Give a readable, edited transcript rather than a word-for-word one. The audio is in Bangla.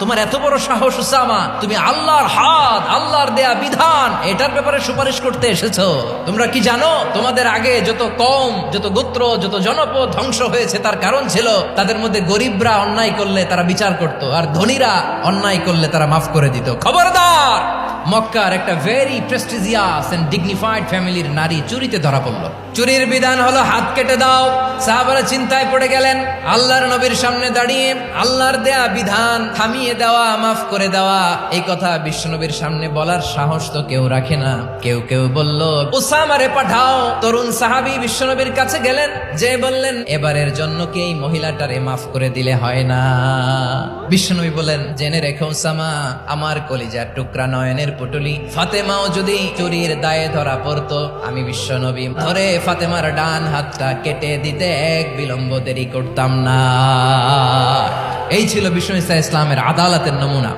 তোমার এত বড় সাহস উসামা, তুমি আল্লাহর হাত, আল্লাহর দেয়া বিধান এটার ব্যাপারে সুপারিশ করতে এসেছো। তোমরা কি জানো তোমাদের আগে যত কওম, যত গোত্র, যত জনপদ ধ্বংস হয়েছে তার কারণ ছিল তাদের মধ্যে গরিবরা অন্যায় করলে তারা বিচার করত, আর ধনীরা অন্যায় করলে তারা মাফ করে দিত। খবরদার! মক্কার একটা ভেরি প্রেস্টিজিয়াস এন্ড ডিগনিফাইড ফ্যামিলির নারী চুরিতে ধরা পড়লো। চুরির বিধান হলো হাত কেটে দাও। সাহাবারা চিন্তায় পড়ে গেলেন। আল্লাহর নবীর সামনে দাঁড়িয়ে আল্লাহর দেয়া বিধান থামিয়ে দেওয়া, মাফ করে দেওয়া, এই কথা বিশ্বনবীর সামনে বলার সাহস তো কেউ রাখে না। কেউ কেউ বলল, উসামারে পাঠাও। তরুণ সাহাবী বিশ্বনবীর কাছে গেলেন, যে বললেন, এবারের জন্য কি এই মহিলাটারে মাফ করে দিলে হয় না? বিশ্বনবী বলেন, জেনে রেখো উসামা, আমার কলিজার টুকরা নয়নের পুটুলি ফাতেমাও যদি চুরির দায়ে ধরা পড়তো, আমি বিশ্বনবী ধরে ফাতেমার ডান হাতটা কেটে দিতে এক বিলম্ব দেরি করতাম না। এই ছিল বিষ্ণু ইসা ইসলামের আদালতের নমুনা।